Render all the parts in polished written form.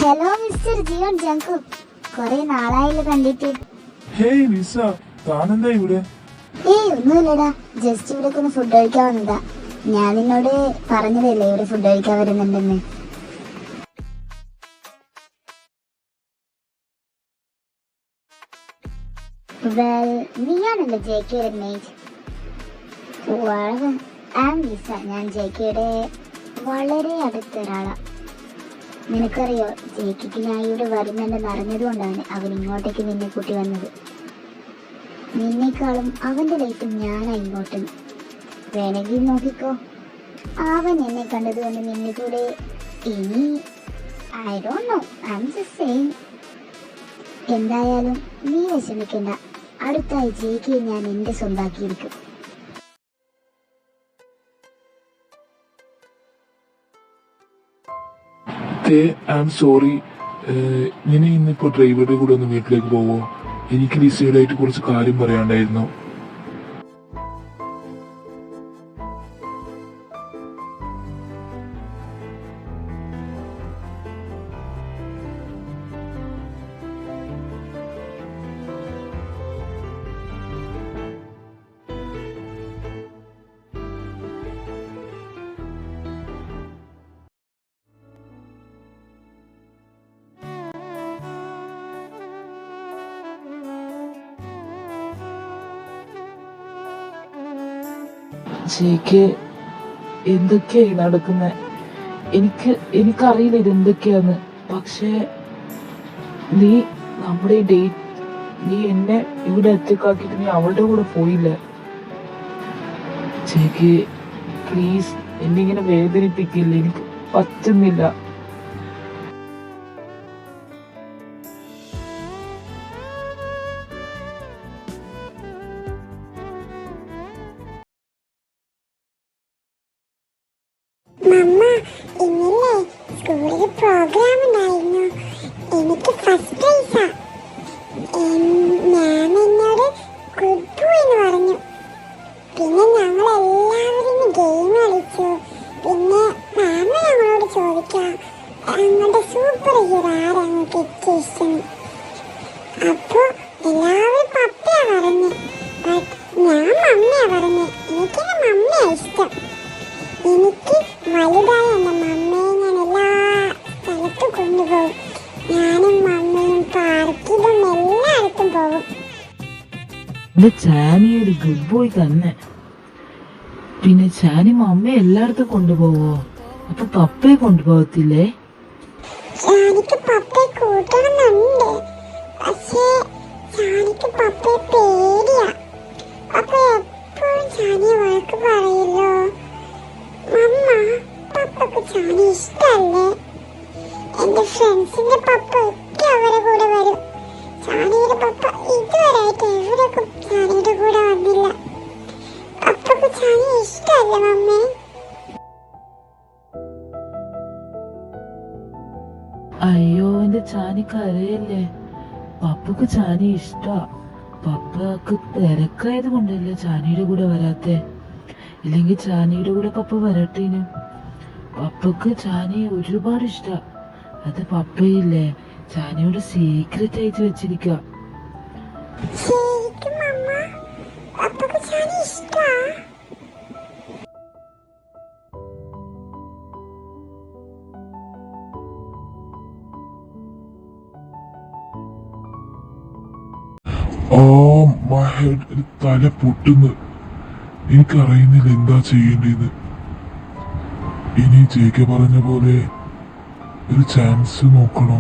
Hello mister ജിയോൺ ജങ്കുക്, കുറെ നാളായില്ല കണ്ടിട്ട്. Hey നിസ, താനെന്താ ഇവിടെ? ഒന്നുമില്ലടാ, ജസ്റ്റ് ഇവിടെ ഒന്ന് ഫുഡ് കഴിക്കാൻ വന്നതാ. ഞാൻ നിന്നോട് പറഞ്ഞതല്ലേ ഇവിടെ ഫുഡ് കഴിക്കാൻ വരുന്നുണ്ടെന്ന്. നീയാണല്ലോ ജെ കെയുടെ മേറ്റ്. ഞാൻ ജെ കെയുടെ വളരെ അടുത്ത ഒരാളാ. നിനക്കറിയോ, ജെ കെക്ക് ഞാൻ ഇവിടെ വരുന്നുണ്ടെന്ന് അറിഞ്ഞതുകൊണ്ടാണ് അവൻ ഇങ്ങോട്ടേക്ക് നിന്നെ കൂട്ടി വന്നത്. നിന്നേക്കാളും അവന്റെ ലൈഫിൽ ഞാനാ ഇമ്പോർട്ടന്റ്. വേണമെങ്കിൽ നോക്കിക്കോ, അവൻ എന്നെ കണ്ടതുകൊണ്ട് നിന്നെ കൂടെ ഇനി I don't know, I am just saying. എന്തായാലും നീ വിഷമിക്കണ്ട, അടുത്തായി ജെ കെ ഞാൻ എന്റെ സ്വന്താക്കിയിരിക്കും. സോറി, ഇനി ഇന്നിപ്പോ ഡ്രൈവറുടെ കൂടെ ഒന്ന് വീട്ടിലേക്ക് പോവോ? എനിക്ക് ലിസയുടെയായിട്ട് കുറച്ച് കാര്യം പറയാണ്ടായിരുന്നു. ജെക്ക്, എന്തൊക്കെയായി നടക്കുന്നത്? എനിക്കറിയില്ല ഇതെന്തൊക്കെയാന്ന്. പക്ഷേ നീ നമ്മുടെ ഡേറ്റ്, നീ എന്നെ ഇവിടെ എത്തിക്കാക്കിട്ട് നീ അവളുടെ കൂടെ പോയില്ല. ജെക്ക് പ്ലീസ്, എന്നെ ഇങ്ങനെ വേദനിപ്പിക്കില്ല, എനിക്ക് പറ്റുന്നില്ല. മമ്മ, ഇന്നലെ സ്കൂളിൽ പ്രോഗ്രാം ഉണ്ടായിരുന്നു. എനിക്ക് ഫസ്റ്റ് പ്രൈസാ. ഞാൻ എന്നോട് ഗുഡ് ബോയ് എന്ന് പറഞ്ഞു. പിന്നെ ഞങ്ങൾ എല്ലാവരും ഗെയിം കളിച്ചു. പിന്നെ മാമ ഞങ്ങളോട് ചോദിക്കാം ഞങ്ങളുടെ സൂപ്പർ ഹീറോ ആരാണ് ഏറ്റവും ഇഷ്ടം. അപ്പൊ എല്ലാവരും പപ്പയാ പറഞ്ഞു, ബട്ട് ഞാൻ മമ്മിയാ പറഞ്ഞു. എനിക്കെന്നെ മമ്മിയാ ഇഷ്ടം. എനിക്ക് വലുതായ എൻ്റെ മമ്മയെ ഞാൻ എല്ലാ സ്ഥലത്തും കൊണ്ടുപോകും. ഞാനും മമ്മയും പാർക്കിലും എല്ലായിടത്തും പോകും. എന്റെ ചാനി ഒരു ഗുഡ് ബോയ് തന്നെ. പിന്നെ ചാനി മമ്മയെ എല്ലായിടത്തും കൊണ്ടുപോവോ? അപ്പൊ പപ്പയെ കൊണ്ടുപോകത്തില്ലേ? ചാനിക്ക് പപ്പയെ കൂട്ടണമെന്നുണ്ട്, പക്ഷേ ചാനിക്ക് പപ്പയെ പേടിയാ. പപ്പ എപ്പോഴും ചാനിയെ വഴക്ക് പറയല്ലോ. മമ്മ, പപ്പക്ക് ചാനി ഇഷ്ടല്ലേ? എന്റെ ഫ്രണ്ട്സിന്റെ പപ്പ ഒക്കെ അവരുടെ കൂടെ വരും. ചാനിയുടെ പപ്പ ഇതുവരെയായിട്ട് എവിടേക്കും ചാനിയുടെ കൂടെ വന്നില്ല. പപ്പക്ക് ചാനി ഇഷ്ടല്ലേ മമ്മേ? അയ്യോ, എന്റെ ചാനി കരയല്ലേ. പപ്പക്ക് ചാനി ഇഷ്ടാ. പപ്പക്ക് തിരക്കായത് കൊണ്ടല്ലേ ചാനിയുടെ കൂടെ വരാത്തെ. ഇല്ലെങ്കിൽ ചാനിയുടെ കൂടെ പപ്പ വരട്ടേനു. പപ്പക്ക് ചാനിയെ ഒരുപാട് ഇഷ്ടാ. അത് പപ്പയില്ലേ ചാനിയോട് സീക്രട്ട് ആയിട്ട് വെച്ചിരിക്ക. ശരിക്കും മമ്മ, പപ്പക്ക് ചാനി ഇഷ്ടാ? മൈ ഹെഡ്, തല പൊട്ടുന്നു. എനിക്കറിയുന്നില്ല എന്താ ചെയ്യേണ്ടത്. ഇനി ജേക്ക് പറഞ്ഞ പോലെ ഒരു ചാൻസ് നോക്കണോ?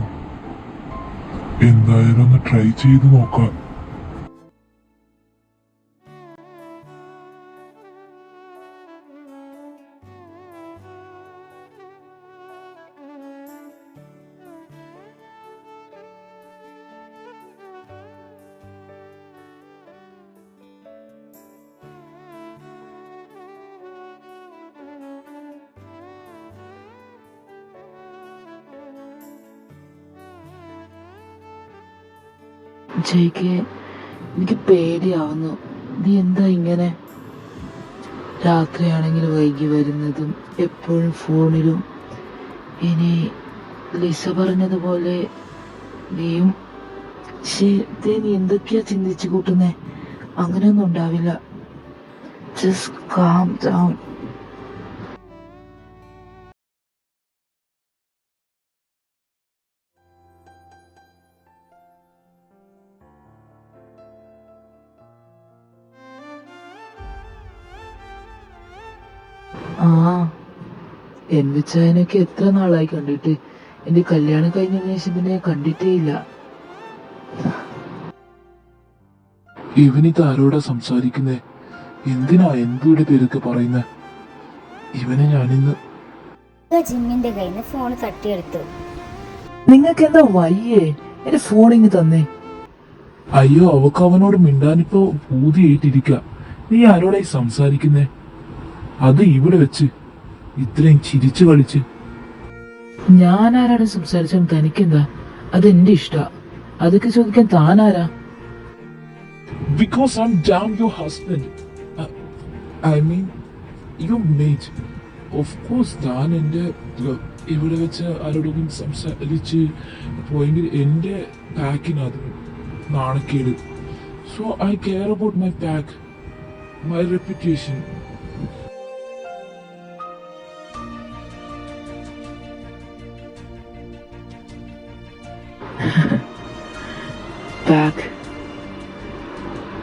എന്തായാലും ഒന്ന് ട്രൈ ചെയ്ത് നോക്കാം. ജയിക്ക്, എനിക്ക് പേടിയാവുന്നു. നീ എന്താ ഇങ്ങനെ? രാത്രിയാണെങ്കിൽ വൈകി വരുന്നതും എപ്പോഴും ഫോണിലും. ഇനി ലിസ പറഞ്ഞതുപോലെ നീയും നീ എന്തൊക്കെയാ ചിന്തിച്ചു കൂട്ടുന്നേ? അങ്ങനെയൊന്നും ഉണ്ടാവില്ല. Just calm down. ആ എൻവിച്ചായനൊക്കെ എത്ര നാളായി കണ്ടിട്ട്. എന്റെ കല്യാണം കഴിഞ്ഞതിന് ശേഷം പിന്നെ കണ്ടിട്ടേ ഇല്ല. ഇവനിത് ആരോടാ സംസാരിക്കുന്നേ? എന്തിനാ എന്തുയുടെ പേരൊക്കെ പറയുന്നേ? ഇവനെ ഞാനിന്ന് ജിമ്മിന്റെ കയ്യിൽ നിന്ന് ഫോൺ തട്ടിയെടുത്തു. നിങ്ങൾക്ക് എന്താ വയ്യേ? എന്റെ ഫോണിങ് തന്നേ. അയ്യോ, അവക്ക് അവനോട് മിണ്ടാനിപ്പോ പൂതിയായിട്ടിരിക്ക. നീ ആരോടായി സംസാരിക്കുന്നേ? അത് ഇവിടെ വെച്ച് ഇത്രയും ചിരിച്ചു കളിച്ച്. ഞാൻ ആരാണ് സംസാരിച്ചാൽ തനിക്കെന്താ? അതെന്റെ ഇഷ്ട. അതൊക്കെ ചോദിക്കാൻ താനാരാ? Because I'm damn your husband. I mean, your mate. Of course, ഞാൻ എന്റെ ഇവിടെ വെച്ച് ആരോടും സംസാരിച്ച് പോയെങ്കിൽ എന്റെ പാക്കിനത് നാണക്കേട്. So I care about my back, my reputation. Back.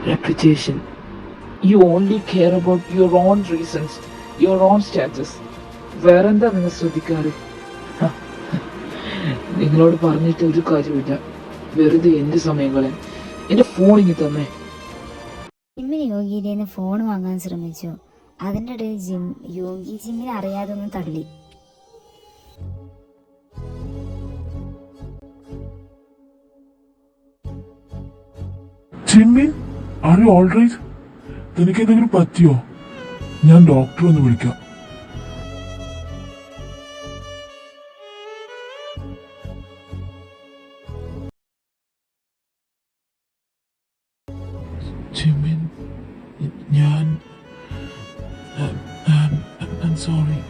Reputation. You only care about your own reasons, your own status. വേറെന്താ നിങ്ങൾ ശ്രദ്ധിക്കാറ്? നിങ്ങളോട് പറഞ്ഞിട്ട് ഒരു കാര്യമില്ല. വെറുതെ എന്റെ സമയം കളയാൻ. എന്റെ ഫോണിങ് തന്നെ. ജിമ്മിന് യോഗിയുടെ നിന്ന് ഫോൺ വാങ്ങാൻ ശ്രമിച്ചു. അതിൻ്റെ ഇടയിൽ യോഗി ജിമ്മിനെ അറിയാതെ ഒന്ന് തള്ളി. ജിമ്മിൻ, are you all right? തനിക്ക് എന്തെങ്കിലും പറ്റിയോ? ഞാൻ ഡോക്ടറെ ഒന്ന് വിളിക്കാം. ജിമ്മിൻ, ഞാൻ I'm sorry.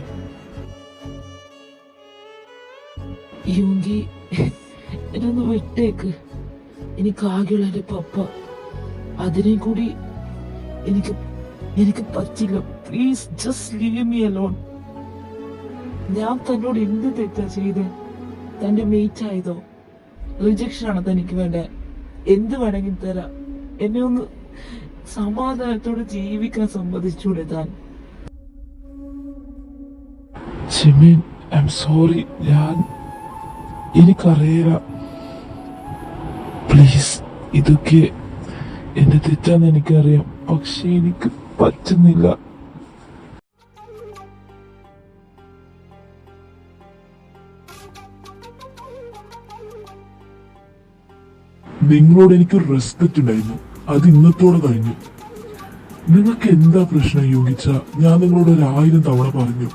യോഗി, എന്നൊന്ന് വിട്ടേക്ക്. എനിക്കാകെയുള്ള എന്റെ പപ്പ, അതിനെ കൂടി എനിക്ക് പറ്റില്ല. Please just leave me alone. ഞാൻ തന്നോട് എന്ത് തെറ്റാ ചെയ്തേ? തന്റെ മേറ്റ് ആയതോ? റിജക്ഷൻ ആണ് തനിക്ക് വേണ്ടേ? എന്ത് വേണമെങ്കിലും തരാം. എന്നെ ഒന്ന് സമാധാനത്തോടെ ജീവിക്കാൻ സമ്മതിച്ചൂടെ താൻ? ജിമ്മിൻ, I'm sorry. എനിക്കറിയില്ല. പ്ലീസ്, ഇതൊക്കെ എന്റെ തെറ്റാന്ന് എനിക്കറിയാം. പക്ഷെ എനിക്ക് പറ്റുന്നില്ല. നിങ്ങളോട് എനിക്കൊരു റെസ്പെക്ട് ഉണ്ടായിരുന്നു. അത് ഇന്നത്തോടെ കഴിഞ്ഞു. നിങ്ങൾക്ക് എന്താ പ്രശ്നം യോഗിച്ച? ഞാൻ നിങ്ങളോട് 1000 തവണ പറഞ്ഞു,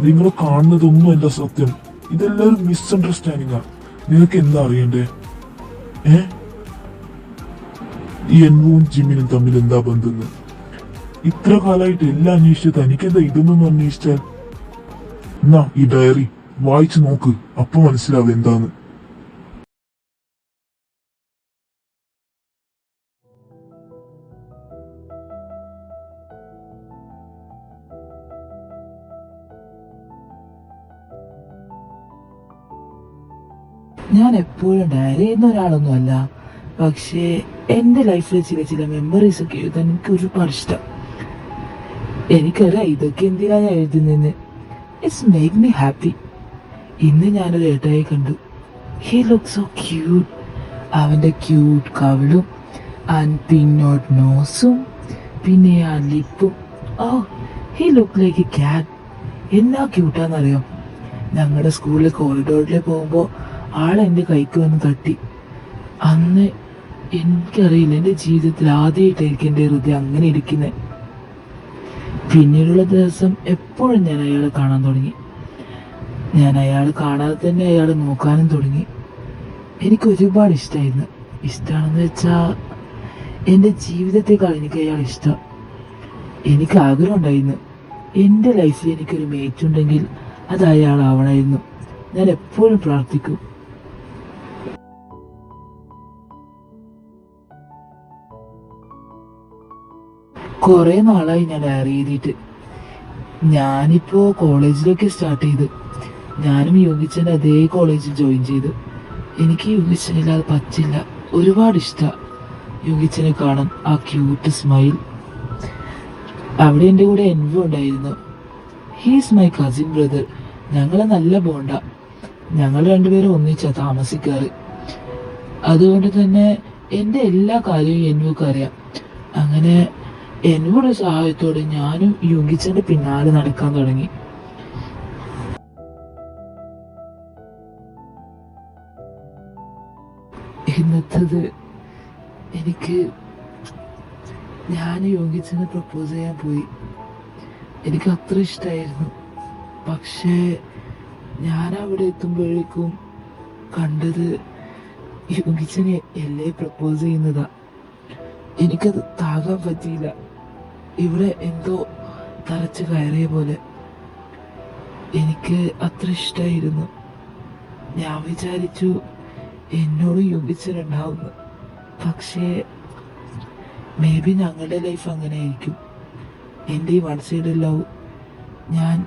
നിങ്ങൾ കാണുന്നതൊന്നും അല്ല സത്യം. ഇതെല്ലാം ഒരു മിസ്അണ്ടർസ്റ്റാൻഡിംഗാ. നിനക്ക് എന്താ അറിയണ്ടേ? ഈ എന്നും ജിമ്മിനും തമ്മിൽ എന്താ ബന്ധം? ഇത്ര കാലമായിട്ട് എല്ലാം അന്വേഷിച്ച് തനിക്കെന്താ ഇതൊന്നും അന്വേഷിച്ചാൽ? എന്നാ ഈ ഡയറി വായിച്ചു നോക്ക്, അപ്പൊ മനസ്സിലാവും എന്താന്ന്. ഞാൻ എപ്പോഴും ഡയറി ചെയ്യുന്ന ഒരാളൊന്നും അല്ല. പക്ഷേ എന്റെ ലൈഫിലെ ചില മെമ്മറീസ് ഒക്കെ എഴുതാൻ എനിക്ക് ഒരുപാട് ഇഷ്ടം. എനിക്കറിയാം ഇതൊക്കെ എന്തിനാ ഞാൻ എഴുതുന്നതെന്ന്. It's make me happy. ഇന്ന് ഞാനൊരു ഏട്ടായി കണ്ടു. He look so cute. അവന്റെ ക്യൂട്ട് കവിളും ആൻഡ് പിന്നോട്ട് നോസും പിന്നെ ആ ലിപ്പും. ഓ, he look like a cat. എന്നാ ക്യൂട്ടാന്നറിയാം. ഞങ്ങളുടെ സ്കൂളിലെ കോറിഡോറിൽ പോകുമ്പോ ആളെന്റെ കൈക്ക് വന്ന് തട്ടി. അന്ന് എനിക്കറിയില്ല, എന്റെ ജീവിതത്തിൽ ആദ്യമായിട്ടായിരിക്കും എന്റെ ഹൃദയം അങ്ങനെ ഇരിക്കുന്നത്. പിന്നീടുള്ള ദിവസം എപ്പോഴും ഞാൻ അയാളെ കാണാൻ തുടങ്ങി. ഞാൻ അയാൾ കാണാതെ തന്നെ അയാളെ നോക്കാനും തുടങ്ങി. എനിക്ക് ഒരുപാട് ഇഷ്ടമായിരുന്നു. ഇഷ്ടമാണെന്ന് വെച്ചാ എന്റെ ജീവിതത്തെക്കാൾ എനിക്ക് അയാൾ ഇഷ്ടം. എനിക്ക് ആഗ്രഹം ഉണ്ടായിരുന്നു, എന്റെ ലൈഫിൽ എനിക്കൊരു മേറ്റ് ഉണ്ടെങ്കിൽ അത് അയാളാവണമായിരുന്നു. ഞാൻ എപ്പോഴും പ്രാർത്ഥിക്കും. കുറെ നാളായി ഞാൻ ഡയറി എഴുതിയിട്ട്. ഞാനിപ്പോ കോളേജിലൊക്കെ സ്റ്റാർട്ട് ചെയ്ത്. ഞാനും യോഗിച്ചൻ്റെ അതേ കോളേജിൽ ജോയിൻ ചെയ്ത്. എനിക്ക് യോഗിച്ചനില്ലാതെ പറ്റില്ല. ഒരുപാട് ഇഷ്ടമാണ് യോഗിച്ചനെ കാണാൻ, ആ ക്യൂട്ട് സ്മൈൽ. അവിടെ എൻ്റെ കൂടെ എൻവി ഉണ്ടായിരുന്നു. He's my cousin brother. ഞങ്ങൾ നല്ല ബോണ്ടാ. ഞങ്ങൾ രണ്ടുപേരും ഒന്നിച്ചാ താമസിക്കാറ്. അതുകൊണ്ട് തന്നെ എൻ്റെ എല്ലാ കാര്യവും എൻവിക്ക് അറിയാം. അങ്ങനെ എൻവിയുടെ സഹായത്തോടെ ഞാനും യോഗിച്ചന്റെ പിന്നാലെ നടക്കാൻ തുടങ്ങി. ഇന്നത്തത് ഞാൻ യോഗിച്ചനെ പ്രപ്പോസ് ചെയ്യാൻ പോയി. എനിക്ക് അത്ര ഇഷ്ടമായിരുന്നു. പക്ഷേ ഞാൻ അവിടെ എത്തുമ്പോഴേക്കും കണ്ടത് യോഗിച്ചനെ എല്ലേ പ്രപ്പോസ് ചെയ്യുന്നതാ. എനിക്കത് താങ്ങാൻ പറ്റിയില്ല. ഇവിടെ എന്തോ തറച്ച് കയറിയ പോലെ. എനിക്ക് അത്ര ഇഷ്ടമായിരുന്നു. ഞാൻ വിചാരിച്ചു എന്നോട് യോഗിച്ചിട്ടുണ്ടാവുന്നു. പക്ഷേ മേ ബി ഞങ്ങളുടെ ലൈഫ് അങ്ങനെ ആയിരിക്കും. എൻ്റെ ഈ വൺ സൈഡ് ലവ് ഞാൻ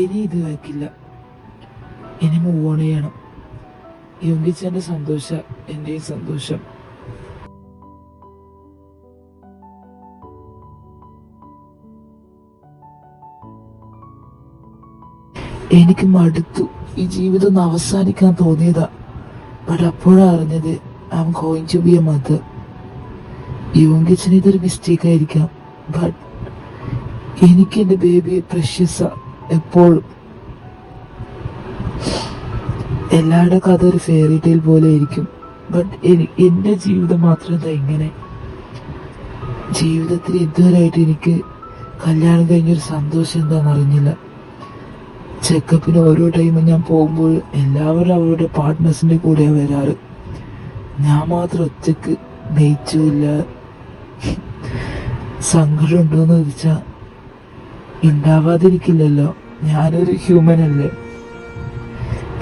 ഇനി ഇത് വെക്കില്ല. ഇനി മൂവ് ഓൺ ചെയ്യണം. യോഗിച്ചൻ്റെ സന്തോഷം എൻ്റെയും സന്തോഷം. എനിക്ക് മടുത്തു. ഈ ജീവിതം ഒന്ന് അവസാനിക്കാൻ തോന്നിയതാ. ബട്ട് അപ്പോഴാ അറിഞ്ഞത് I am going to be a mother. യോഗിച്ചന് ഇതൊരു മിസ്റ്റേക്ക് ആയിരിക്കാം. ബട്ട് എനിക്ക് എൻ്റെ ബേബി പ്രഷ്യസാ എപ്പോഴും. എല്ലാവരുടെ കഥ ഒരു ഫെയറി ടെയിൽ പോലെ ആയിരിക്കും. ബട്ട് എൻ്റെ ജീവിതം മാത്രം എന്താ ഇങ്ങനെ. ജീവിതത്തിൽ ഇതുവരെയായിട്ട് എനിക്ക് കല്യാണം കഴിഞ്ഞൊരു സന്തോഷം എന്താണെന്ന് അറിഞ്ഞില്ല. ചെക്കപ്പിന് ഓരോ ടൈമും ഞാൻ പോകുമ്പോൾ എല്ലാവരും അവരുടെ പാർട്ട്നേഴ്സിൻ്റെ കൂടെയാണ് വരാറ്. ഞാൻ മാത്രം ഒറ്റക്ക് നയിച്ചില്ല. സങ്കടം ഉണ്ടോയെന്ന് ചോദിച്ചാൽ ഉണ്ടാവാതിരിക്കില്ലല്ലോ. ഞാനൊരു ഹ്യൂമൻ അല്ലേ.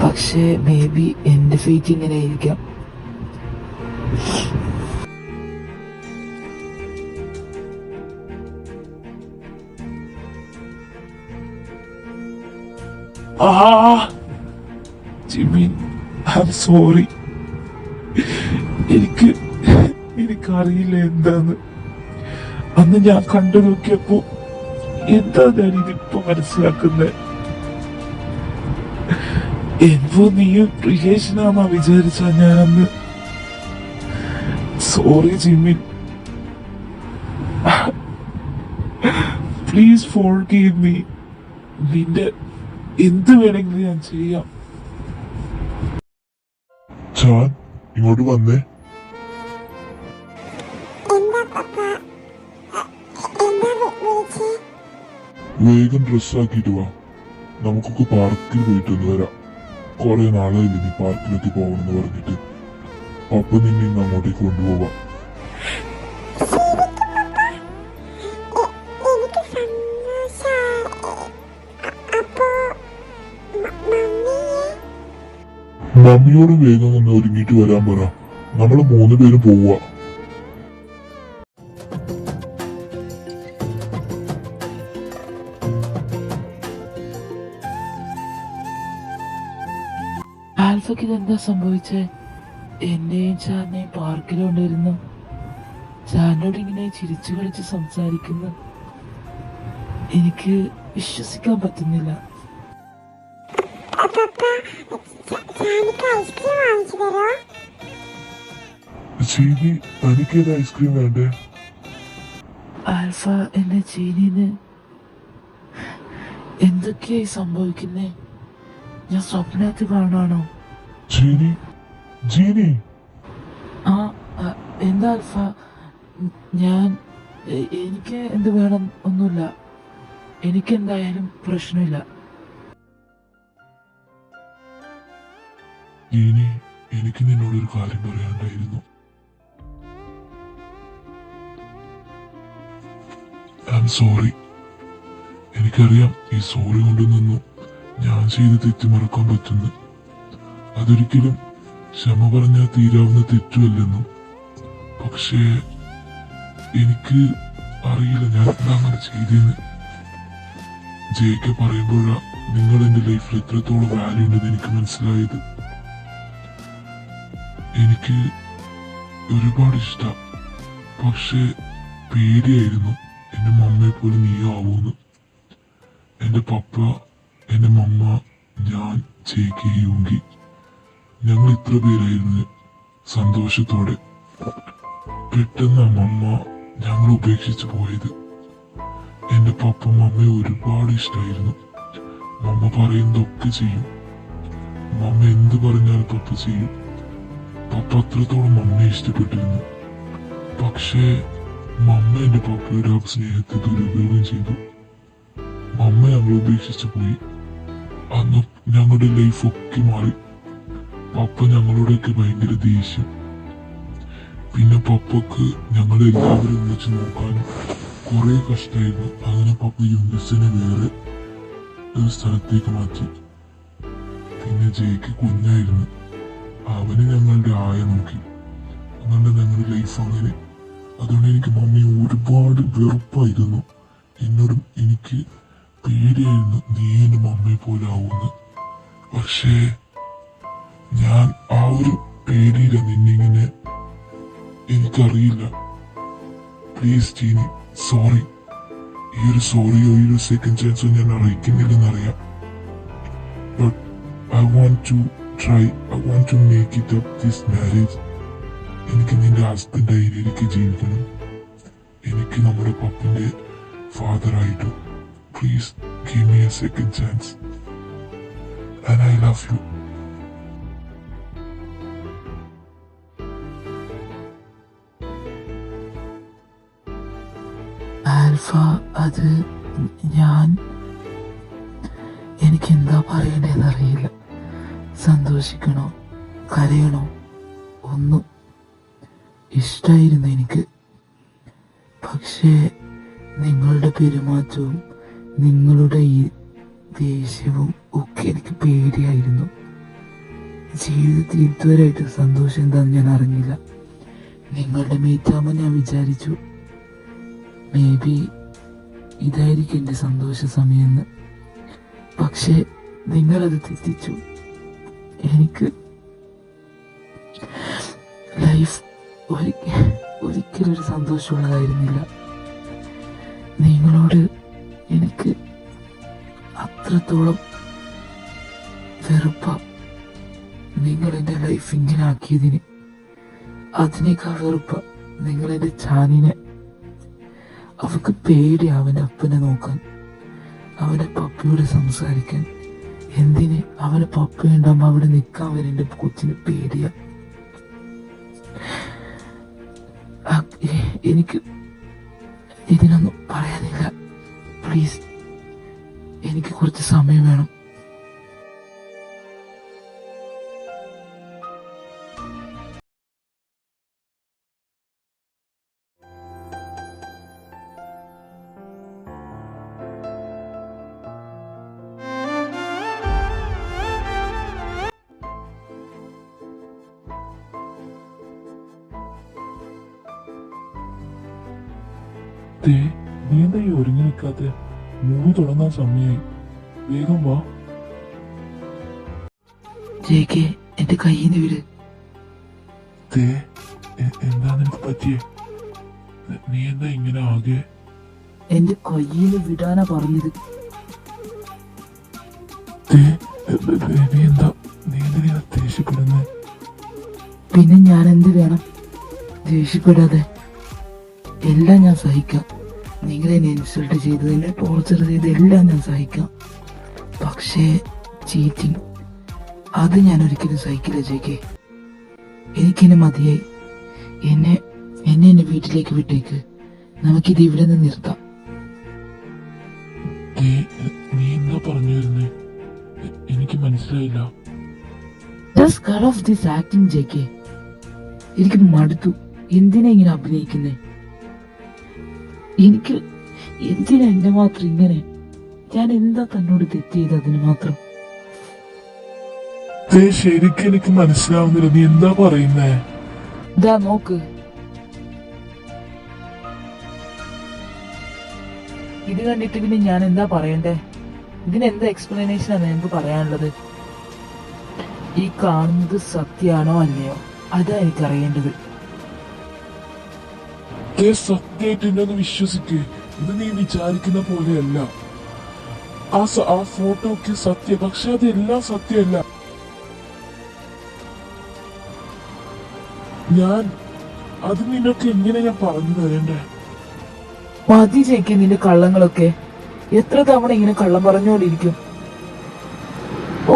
പക്ഷേ മേ ബി എൻ്റെ ഫേറ്റ് ഇങ്ങനെ ആയിരിക്കാം. Jimin, I am sorry. എനിക്കറിയില്ല എന്താന്ന്. അന്ന് ഞാൻ കണ്ടു നോക്കിയപ്പോ എന്താ ഞാൻ ഇതിപ്പോ മനസ്സിലാക്കുന്നത്. എന്തോ നീയും റിലേഷനാന്നാ വിചാരിച്ച ഞാനന്ന്. Sorry Jimin. Please forgive me. നിന്റെ എന്ത് വേണമെങ്കിലും ഞാൻ ചെയ്യാം. ചാൻ, ഇങ്ങോട്ട് വന്നേ. എന്താ പപ്പ? എന്താ വിളിച്ചേ? വേഗം ഡ്രസ്സാക്കിട്ട് വാ. നമുക്കൊക്കെ പാർക്കിൽ പോയിട്ടൊന്ന് വരാം. കുറെ നാളായില്ലേ നീ പാർക്കിലൊക്കെ പോകണമെന്ന് പറഞ്ഞിട്ട്. പപ്പ നിന്നെ ഇന്ന് അങ്ങോട്ടേക്ക് കൊണ്ടുപോവാം. എനിക്ക് സന്തോഷായി. അപ്പോ മമ്മിയെ മമ്മിയോട് വേഗം ഒന്ന് ഒരുങ്ങിയിട്ട് വരാൻ പറ. നമ്മള് 3 പേരും പോവാ. ആൽഫയ്ക്ക് ഇതെന്താ സംഭവിച്ചേ? എന്നെയും ചാറിനെയും പാർക്കിലുണ്ടായിരുന്നു. ചാറിനോട് ഇങ്ങനെ ചിരിച്ചു കളിച്ച് സംസാരിക്കുന്നു. എനിക്ക് വിശ്വസിക്കാൻ പറ്റുന്നില്ല. പപ്പ ചാനിക്ക് ഐസ്ക്രീം വാങ്ങിച്ചു തരോ? ചീനി, തനിക്കേത് ഐസ്ക്രീം വേണ്ടേ? ആൽഫ എന്നെ ചീനിന്ന് എന്തൊക്കെയായി സംഭവിക്കുന്നേ? ഞാൻ സ്വപ്നത്തിൽ കാണാണോ? ചീനി, ജീനി. ആ എന്താ ആൽഫ? എനിക്ക് എന്ത് വേണം ഒന്നുമില്ല. എനിക്കെന്തായാലും പ്രശ്നമില്ല. ജീനി, എനിക്ക് നിന്നോടൊരു കാര്യം പറയാനുണ്ടായിരുന്നു. I am sorry. എനിക്കറിയാം ഈ സോറി കൊണ്ടൊന്നും ഞാൻ ചെയ്ത തെറ്റ് മറക്കാൻ പറ്റുന്നു. അതൊരിക്കലും ക്ഷമ പറഞ്ഞാൽ തീരാവുന്ന തെറ്റുമല്ലെന്നും. പക്ഷേ എനിക്ക് അറിയില്ല ഞാൻ എന്താ അങ്ങനെ ചെയ്തെന്ന്. ജയിക്ക് പറയുമ്പോഴാ നിങ്ങൾ എന്റെ ലൈഫിൽ എത്രത്തോളം വാല്യൂ ഉണ്ടെന്ന് എനിക്ക് മനസ്സിലായത്. എനിക്ക് ഒരുപാട് ഇഷ്ടം, പക്ഷേ പേടിയായിരുന്നു എന്റെ മമ്മയെ പോലെ നീയോ ആവൂന്ന്. എന്റെ പപ്പ, എന്റെ മമ്മ, ഞാൻ, ജയിക്ക്, യുങ്കി, ഞങ്ങൾ ഇത്ര പേരായിരുന്നു സന്തോഷത്തോടെ. പെട്ടെന്ന് മമ്മ ഞങ്ങൾ ഉപേക്ഷിച്ചു പോയത്. എന്റെ പപ്പ മമ്മയെ ഒരുപാട് ഇഷ്ടമായിരുന്നു. മമ്മ പറയുന്നതൊക്കെ ചെയ്യും. മമ്മ എന്ത് പറഞ്ഞാലും പപ്പ ചെയ്യും. പപ്പ അത്രത്തോളം മമ്മയെ ഇഷ്ടപ്പെട്ടിരുന്നു. പക്ഷേ മമ്മ എന്റെ പപ്പയുടെ ആ സ്നേഹത്തെ ദുരുപയോഗം ചെയ്തു. മമ്മ ഞങ്ങൾ ഉപേക്ഷിച്ചു പോയി. അന്ന് ഞങ്ങളുടെ ലൈഫൊക്കെ മാറി. പപ്പ ഞങ്ങളോടൊക്കെ ഭയങ്കര ദേഷ്യം. പിന്നെ പപ്പക്ക് ഞങ്ങളെല്ലാവരും വെച്ച് നോക്കാനും കുറെ കഷ്ടമായിരുന്നു. അങ്ങനെ പപ്പ യുനിസിനെ വേറെ ഒരു സ്ഥലത്തേക്ക് മാറ്റി. പിന്നെ ജയിക്ക് കുഞ്ഞായിരുന്നു. അവന് ഞങ്ങളുടെ ആയ നോക്കി. അങ്ങനെ ഞങ്ങളുടെ ലൈഫ് അങ്ങനെ. അതുകൊണ്ട് എനിക്ക് മമ്മി ഒരുപാട് വെറുപ്പായിരുന്നു. എന്നോടും എനിക്ക് പേടിയായിരുന്നു നീ എന്റെ മമ്മയെ പോലെ ആവുമെന്ന്. പക്ഷേ ഞാൻ ആ ഒരു പേടിയില്ല നിന്നിങ്ങനെ. എനിക്കറിയില്ല. Please Teeni, sorry. ഈ ഒരു സോറിയോ ഈ ഒരു സെക്കൻഡ് ചാൻസോ ഞാൻ അറിയിക്കുന്നില്ലെന്നറിയാം. But I want to try. I want to make it up this marriage. എനിക്ക് നിന്റെ ഹസ്ബൻഡായി എനിക്ക് ജീവിക്കണം. എനിക്ക് നമ്മുടെ പപ്പന്റെ ഫാദറായിട്ടും. Please give me a second chance. And I love you. ആൽഫ, അത് എനിക്കെന്താ പറയണ്ടേന്ന് അറിയില്ല. സന്തോഷിക്കണോ കരയണോ ഒന്നും. ഇഷ്ടായിരുന്നു എനിക്ക്. പക്ഷേ നിങ്ങളുടെ പെരുമാറ്റവും നിങ്ങളുടെ ഈ ദേഷ്യവും ഒക്കെ എനിക്ക് പേടിയായിരുന്നു. ജീവിതത്തിൽ ഇതുവരെയായിട്ട് സന്തോഷം എന്താന്ന് ഞാൻ അറിഞ്ഞില്ല. നിങ്ങളുടെ മീറ്റാകുമ്പോൾ ഞാൻ വിചാരിച്ചു മേ ബി ഇതായിരിക്കും എൻ്റെ സന്തോഷ സമയമെന്ന്. പക്ഷേ നിങ്ങളത് തെറ്റിച്ചു. എനിക്ക് ലൈഫ് ഒരിക്കലും ഒരു സന്തോഷമുള്ളതായിരുന്നില്ല. നിങ്ങളോട് എനിക്ക് അത്രത്തോളം വെറുപ്പ. നിങ്ങൾ എൻ്റെ ലൈഫ് ഇങ്ങനെ ആക്കിയതിന് അതിനേക്കാൾ വെറുപ്പ നിങ്ങൾ എൻ്റെ ചാനിനെ. അവൾക്ക് പേടി അവൻ്റെ അപ്പനെ നോക്കാൻ, അവൻ്റെ പപ്പയോട് സംസാരിക്കാൻ. എന്തിന് അവൻ്റെ പപ്പയുണ്ടാകുമ്പോൾ അവിടെ നിൽക്കാൻ വരെ എൻ്റെ കൊച്ചിന് പേടിയാ. എനിക്ക് ഇതിനൊന്നും പറയാനില്ല. പ്ലീസ്, എനിക്ക് കുറച്ച് സമയം വേണം. നീ എന്താ ഈ ഒരുങ്ങി നിൽക്കാത്തെ? മൂവി തുടങ്ങാൻ സമയായി. വേഗം വാ. ജയിക്കെ, എന്റെ കയ്യിൽ നിന്ന് വിട്. എന്താ നിനക്ക് പറ്റിയേ? നീ എന്താ ഇങ്ങനെ ആകെ? എന്റെ കയ്യിൽ നിന്ന് വിടാനാ പറഞ്ഞത്. നീ എന്തിനാ ദേഷ്യപ്പെടുന്നത്? പിന്നെ ഞാൻ എന്ത് വേണം? ദേഷ്യപ്പെടാതെ എല്ലാം ഞാൻ സഹിക്കാം. നിങ്ങൾ എന്നെ ഇൻസൾട്ട് ചെയ്ത്, എന്നെ ടോർച്ചർ ചെയ്ത് എല്ലാം ഞാൻ സഹിക്കാം. പക്ഷേ ചീറ്റിംഗ് അത് ഞാൻ ഒരിക്കലും സഹിക്കില്ല ജയിക്കെ. എനിക്കെന്നെ മതിയായി. എന്നെ എന്റെ വീട്ടിലേക്ക് വിട്ടേക്ക്. നമുക്കിത് ഇവിടെ നിന്ന് നിർത്താം. നീ എന്താ പറഞ്ഞു വരുന്നേ? എനിക്ക് മനസ്സിലായില്ല. Just cut off this acting, JK. എനിക്ക് മടുത്തു. എന്തിനാ ഇങ്ങനെ അഭിനയിക്കുന്നേ? എനിക്ക് എന്തിനാ എന്നെ മാത്രം ഇങ്ങനെ? ഞാൻ എന്താ തന്നോട് തെറ്റ് ചെയ്ത് അതിന് മാത്രം? ശരിക്കും എനിക്ക് മനസ്സിലാവുന്നില്ല, നീ എന്താ പറയുന്നേ? ഇതാ നോക്ക്, ഇത് കണ്ടിട്ട് പിന്നെ ഞാൻ എന്താ പറയണ്ടേ? ഇതിന് എന്താ എക്സ്പ്ലനേഷൻ ആണ് എനിക്ക് പറയാനുള്ളത്? ഈ കാണുന്നത് സത്യാണോ അല്ലയോ അതാ എനിക്കറിയേണ്ടത്. സത്യമായിട്ട് എന്നെ ഒന്ന് വിശ്വസിക്ക്, ഇത് നീ വിചാരിക്കുന്ന പോലെയല്ല. ആ ഫോട്ടോ ഒക്കെ സത്യം, പക്ഷെ അതെല്ലാം സത്യമല്ല. അത് നിന്നൊക്കെ എങ്ങനെ ഞാൻ പറഞ്ഞു തരണ്ടേ? മതി ചേക്ക് നിന്റെ കള്ളങ്ങളൊക്കെ. എത്ര തവണ ഇങ്ങനെ കള്ളം പറഞ്ഞുകൊണ്ടിരിക്കും?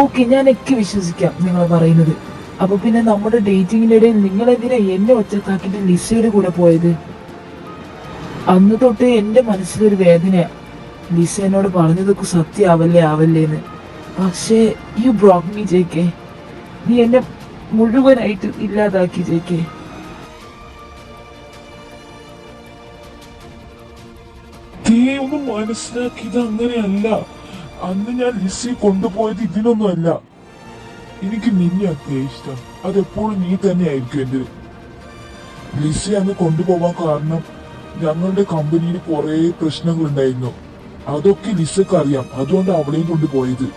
ഓക്കെ, ഞാനൊക്കെ വിശ്വസിക്കാം നിങ്ങൾ പറയുന്നത്. അപ്പൊ പിന്നെ നമ്മുടെ ഡേറ്റിങ്ങിന്റെ ഇടയിൽ നിങ്ങൾ എന്തിനാ എന്നെ ഒറ്റക്കാക്കിട്ട് ലിസയുടെ കൂടെ പോയത്? അന്ന് തൊട്ട് എന്റെ മനസ്സിലൊരു വേദനയാ, ലിസ എന്നോട് പറഞ്ഞതൊക്കെ സത്യമാവല്ലേന്ന്. പക്ഷേ യു ബ്രോക്ക് മീ ജേക്കെ. നീ എന്നെ മുഴുവനായിട്ട് ഇല്ലാതാക്കി ജേക്കെ. ഒന്ന് മനസ്സിലാക്കിയത് അങ്ങനെയല്ല. അന്ന് ഞാൻ ലിസയെ കൊണ്ടുപോയത് ഇതിനൊന്നുമല്ല. എനിക്ക് നിന്നെ അത്രയും ഇഷ്ടം, അതെപ്പോഴും നീ തന്നെ ആയിരിക്കും എന്റെ. ലിസയെ അന്ന് കൊണ്ടുപോകാൻ കാരണം ഞങ്ങളുടെ കമ്പനിയിൽ കുറെ പ്രശ്നങ്ങൾ ഉണ്ടായിരുന്നു. അതൊക്കെ ലിസക്ക് അറിയാം, അതുകൊണ്ട് അവളെയും കൊണ്ടുപോയത്.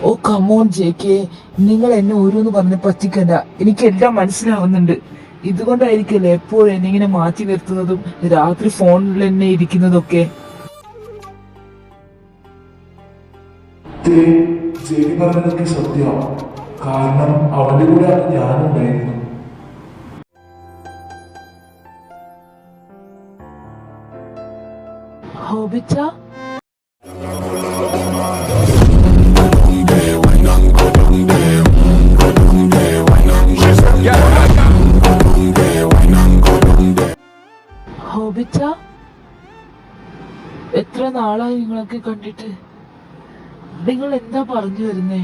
ഓ കമോൺ ജേക്കെ, നിങ്ങൾ എന്നെ ഓരോന്ന് പറഞ്ഞ് പറ്റിക്കണ്ട. എനിക്കെല്ലാം മനസ്സിലാവുന്നുണ്ട്. ഇതുകൊണ്ടായിരിക്കല്ലേ എപ്പോഴും എന്നെ ഇങ്ങനെ മാറ്റി നിർത്തുന്നതും രാത്രി ഫോണിൽ എന്നെ ഇരിക്കുന്നതൊക്കെ. പറഞ്ഞതൊക്കെ സത്യമാണ്, കാരണം അവന്റെ കൂടെ ഞാനുണ്ടായിരുന്നു. ഹോബിച്ച ഹോബിച്ച, എത്ര നാളായി നിങ്ങളൊക്കെ കണ്ടിട്ട്? നിങ്ങൾ എന്താ പറഞ്ഞു വരുന്നേ?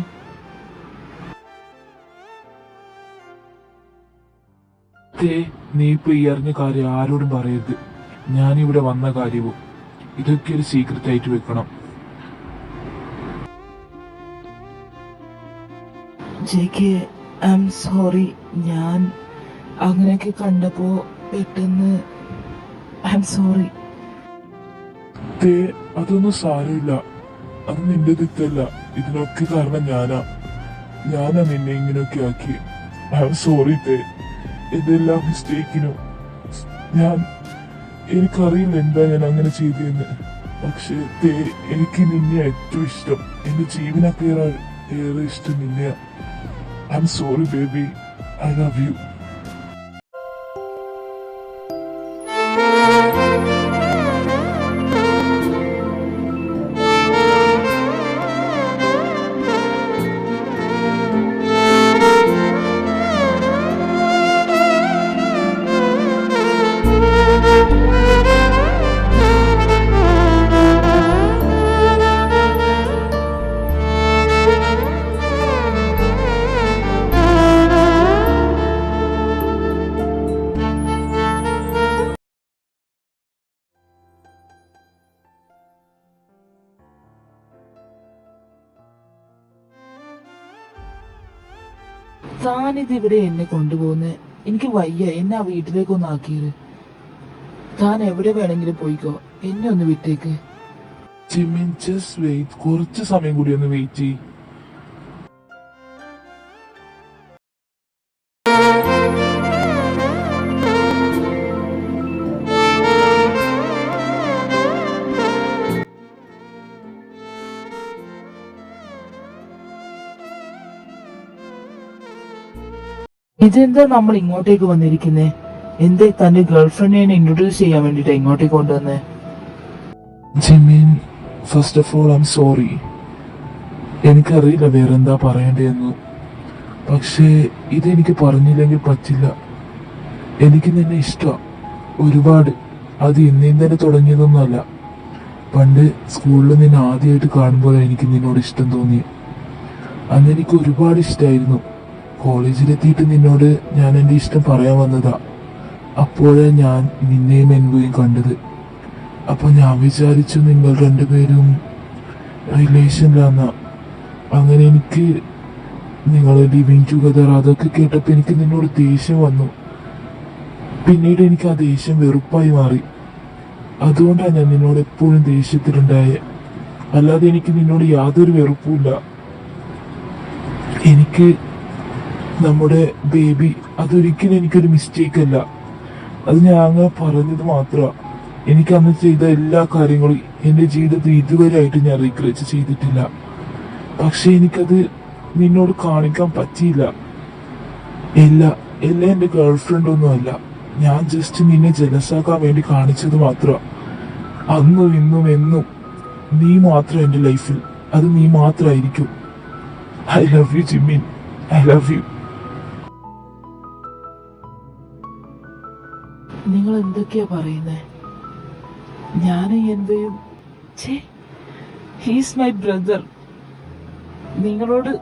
നീ ഇപ്പൊ ഈ അറിഞ്ഞ കാര്യം ആരോടും പറയരുത്. ഞാനിവിടെ വന്ന കാര്യവും ഇതൊക്കെ ഒരു സീക്രട്ട് ആയിട്ട് വെക്കണം. JK, I am sorry. ഞാൻ അങ്ങനെയൊക്കെ കണ്ടപ്പോ പെട്ടെന്ന് ഐ ആം സോറി. അതൊന്നും സാരമില്ല, അത് നിന്റെ തെറ്റല്ല. ഇതിനൊക്കെ കാരണം ഞാനാ നിന്നെ ഇങ്ങനെയൊക്കെ ആക്കി. ഐ ആം സോറി ഇതെല്ലാം മിസ്റ്റേക്കിനും. എനിക്കറിയില്ല എന്താ ഞാൻ അങ്ങനെ ചെയ്തതെന്ന്. പക്ഷെ എനിക്ക് നിന്നെ ഏറ്റവും ഇഷ്ടം, എന്റെ ജീവനൊക്കെ ഏറെ ഇഷ്ടം നിന്നെയാ. I am sorry baby, I love you. താനിത് ഇവിടെ എന്നെ കൊണ്ടുപോകുന്നേ? എനിക്ക് വയ്യ, എന്നെ ആ വീട്ടിലേക്കൊന്ന് ആക്കിയത്. താൻ എവിടെ വേണമെങ്കിലും പോയിക്കോ, എന്നെ ഒന്ന് വിട്ടേക്ക്. ജിമിൻ, ജസ്റ്റ് വെയിറ്റ്, കുറച്ച് സമയം കൂടി ഒന്ന് വെയിറ്റ് ചെയ്യ്. ഇതെന്താ നമ്മൾ ഇങ്ങോട്ടേക്ക് വന്നിരിക്കുന്നേ? എന്തേ തന്റെ ഗേൾഫ്രണ്ടിനെ ഇൻട്രൊഡ്യൂസ് ചെയ്യാൻ വേണ്ടിട്ടാ ഇങ്ങോട്ടേക്ക് കൊണ്ടുവന്നേ? Jimin, first of all I'm sorry. എനിക്കറിയില്ല വേറെന്താ പറയണ്ടേന്ന്. പക്ഷേ ഇതെനിക്ക് പറഞ്ഞില്ലെങ്കിൽ പറ്റില്ല. എനിക്ക് നിന്നെ ഇഷ്ടം ഒരുപാട്. അത് ഇന്നേം തന്നെ തുടങ്ങിയതൊന്നുമല്ല. പണ്ട് സ്കൂളിൽ നിന്നെ ആദ്യമായിട്ട് കാണുമ്പോൾ എനിക്ക് നിന്നോട് ഇഷ്ടം തോന്നി. അന്ന് എനിക്ക് ഒരുപാട് ഇഷ്ടമായിരുന്നു. കോളേജിലെത്തിയിട്ട് നിന്നോട് ഞാൻ എൻ്റെ ഇഷ്ടം പറയാൻ വന്നതാ. അപ്പോഴാ ഞാൻ നിന്നെയും എൻവയും കണ്ടത്. അപ്പൊ ഞാൻ വിചാരിച്ചു നിങ്ങൾ രണ്ടുപേരും റിലേഷനിലാന്ന. അങ്ങനെ എനിക്ക് നിങ്ങൾ ലിവിങ് ടുഗദർ അതൊക്കെ കേട്ടപ്പോൾ എനിക്ക് നിന്നോട് ദേഷ്യം വന്നു. പിന്നീട് എനിക്ക് ആ ദേഷ്യം വെറുപ്പായി മാറി. അതുകൊണ്ടാണ് ഞാൻ നിന്നോട് എപ്പോഴും ദേഷ്യത്തിലുണ്ടായേ. അല്ലാതെ എനിക്ക് നിന്നോട് യാതൊരു വെറുപ്പുമില്ല. എനിക്ക് നമ്മുടെ ബേബി അതൊരിക്കലും എനിക്കൊരു മിസ്റ്റേക്ക് അല്ല. അത് ഞാൻ അങ്ങനെ പറഞ്ഞത് മാത്രമാണ്. എനിക്ക് അന്ന് ചെയ്ത എല്ലാ കാര്യങ്ങളും എൻ്റെ ജീവിതത്തിൽ ഇതുവരെ ആയിട്ട് ഞാൻ റിഗ്രറ്റ് ചെയ്തിട്ടില്ല. പക്ഷെ എനിക്കത് നിന്നോട് കാണിക്കാൻ പറ്റിയില്ല. എല്ലാം എൻ്റെ ഗേൾഫ്രണ്ട് ഒന്നും അല്ല. ഞാൻ ജസ്റ്റ് നിന്നെ ജലസാക്കാൻ വേണ്ടി കാണിച്ചത് മാത്രം. അന്നും ഇന്നും എന്നും നീ മാത്രം എൻ്റെ ലൈഫിൽ. അത് നീ മാത്രമായിരിക്കും. I love U ജിമ്മിൻ, I love U. നിങ്ങൾ എന്തൊക്കെയാ പറയുന്നേ? ഞാനും എന്റെയും ഹീസ് മൈ ബ്രദർ. നിങ്ങളോട്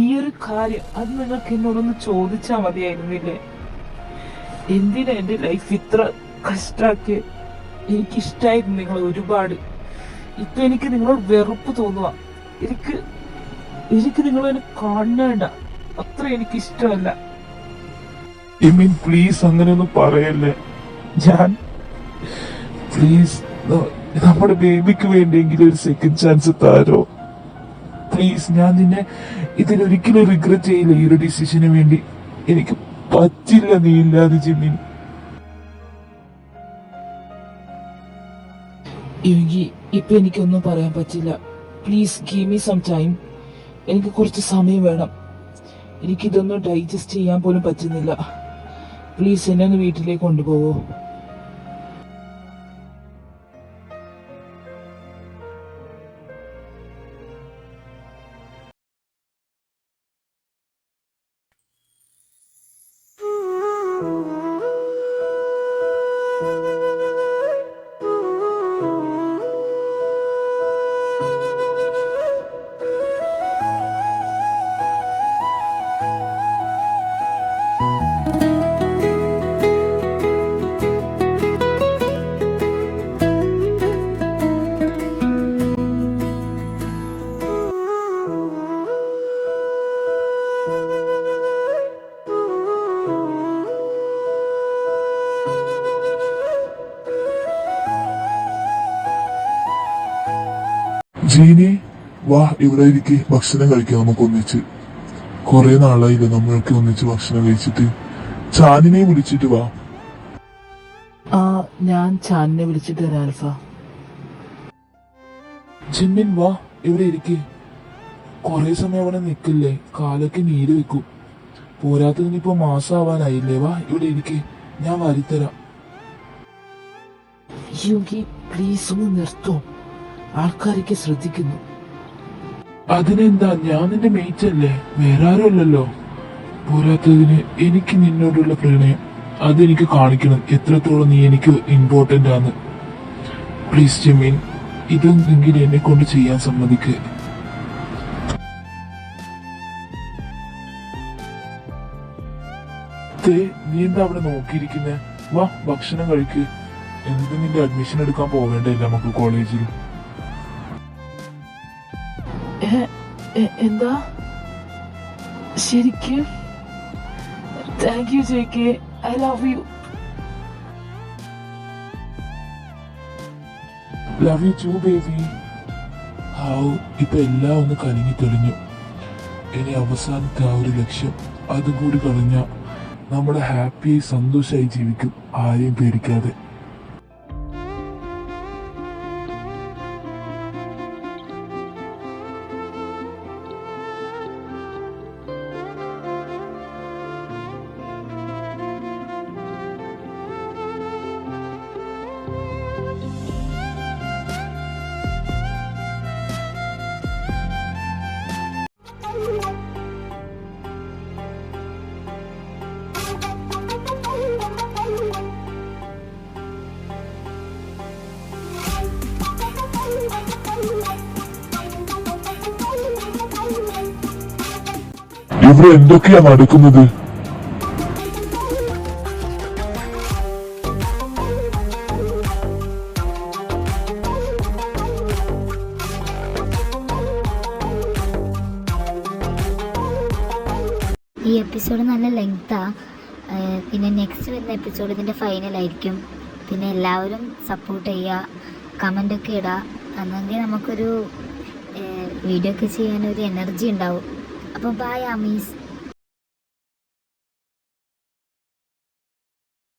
ഈ ഒരു കാര്യം അത് നിങ്ങൾക്ക് എന്നോടൊന്ന് ചോദിച്ചാ മതിയായിരുന്നില്ലേ? എന്തിനാ എന്റെ ലൈഫ് ഇത്ര കഷ്ടാക്കി? എനിക്കിഷ്ടായിരുന്നു നിങ്ങൾ ഒരുപാട്. ഇപ്പൊ എനിക്ക് നിങ്ങളോട് വെറുപ്പ് തോന്നുക. എനിക്ക് നിങ്ങളെന്നെ കാണേണ്ട അത്ര എനിക്ക് ഇഷ്ടമല്ല. ജിമ്മിൻ പ്ലീസ് അങ്ങനെയൊന്നും പറയല്ലേ. ഞാൻ പ്ലീസ് നമ്മുടെ ബേബിക്ക് വേണ്ടിയെങ്കിലും ഒരു സെക്കൻഡ് ചാൻസ് താരോ പ്ലീസ്. ഞാൻ നിന്നെ ഇതിലൊരിക്കലും റിഗ്രറ്റ് ചെയ്യില്ല. ഈ ഒരു ഡിസിഷന് വേണ്ടി എനിക്ക് പറ്റില്ല നീ ഇല്ലാതെ ജിമ്മിൻ. ഇപ്പൊ എനിക്കൊന്നും പറയാൻ പറ്റില്ല. Please give me some time. എനിക്ക് കുറച്ച് സമയം വേണം. എനിക്കിതൊന്നും ഡൈജസ്റ്റ് ചെയ്യാൻ പോലും പറ്റുന്നില്ല. പ്ലീസ് എന്നെ ഒന്ന് വീട്ടിലേക്ക് കൊണ്ടുപോകോ? ജീനി വാ, ഇവിടെ ഇരിക്കെ. ഭക്ഷണം കഴിക്കാം നമുക്ക് ഒന്നിച്ച്. കുറെ നാളായില്ലേ നമ്മൾക്ക് ഒന്നിച്ച് ഭക്ഷണം കഴിച്ചിട്ട്. ചാനിനെ വിളിച്ചിട്ട് വാ. ഞാൻ ചാനിനെ വിളിച്ചിട്ട് വരാം ആൽഫ. ജിമ്മിൻ വാ, ഇവിടെ ഇരിക്കെ. കുറെ സമയം അവിടെ നിൽക്കില്ലേ, കാലൊക്കെ നീര് വെക്കും. പോരാത്തതിനിപ്പോ മാസമാവാനായില്ലേ. വാ ഇവിടെ ഇരിക്കെ, ഞാൻ വരുത്തരാം. യുഗി പ്ലീസ് ഒന്ന് നിർത്തോ, ആൾക്കാരൊക്കെ ശ്രദ്ധിക്കുന്നു. അതിനെന്താ, ഞാൻ നിന്റെ മേറ്റ് അല്ലേ, വേറെ ആരും അല്ലല്ലോ. പോരാത്തതിന് എനിക്ക് നിന്നോടുള്ള പ്രണയം അതെനിക്ക് കാണിക്കണം, എത്രത്തോളം നീ എനിക്ക് ഇമ്പോർട്ടന്റ് ആണ്. പ്ലീസ് ജിമ്മിൻ, ഇതൊന്നെങ്കിലും എന്നെ കൊണ്ട് ചെയ്യാൻ സമ്മതിക്ക്. നീ എന്താ അവിടെ നോക്കിയിരിക്കുന്നേ? വാ ഭക്ഷണം കഴിക്ക്. എന്നിട്ട് നിന്റെ അഡ്മിഷൻ എടുക്കാൻ പോവേണ്ടല്ലേ നമുക്ക് കോളേജിൽ? എന്താ ശരിക്കും? Thank you JK, I love you. Love you too baby. ഹാവ്, ഇപ്പൊ എല്ലാം ഒന്ന് കലങ്ങി തെളിഞ്ഞു. ഇനി അവസാനത്തെ ആ ഒരു ലക്ഷ്യം അതും കൂടി കളഞ്ഞ നമ്മുടെ ഹാപ്പിയായി സന്തോഷമായി ജീവിക്കും, ആരെയും പേടിക്കാതെ. ഇവിടെ എന്തൊക്കെയാ നടക്കുന്നത്? ഈ എപ്പിസോഡ് നല്ല ലെങ്താ. പിന്നെ നെക്സ്റ്റ് വരുന്ന എപ്പിസോഡ് ഇതിൻ്റെ ഫൈനലായിരിക്കും. പിന്നെ എല്ലാവരും സപ്പോർട്ട് ചെയ്യുക, കമൻ്റൊക്കെ ഇടുക. എന്നെങ്കിൽ നമുക്കൊരു വീഡിയോ ഒക്കെ ചെയ്യാനൊരു എനർജി ഉണ്ടാവും. അപ്പോൾ ബൈ ആമീസ്.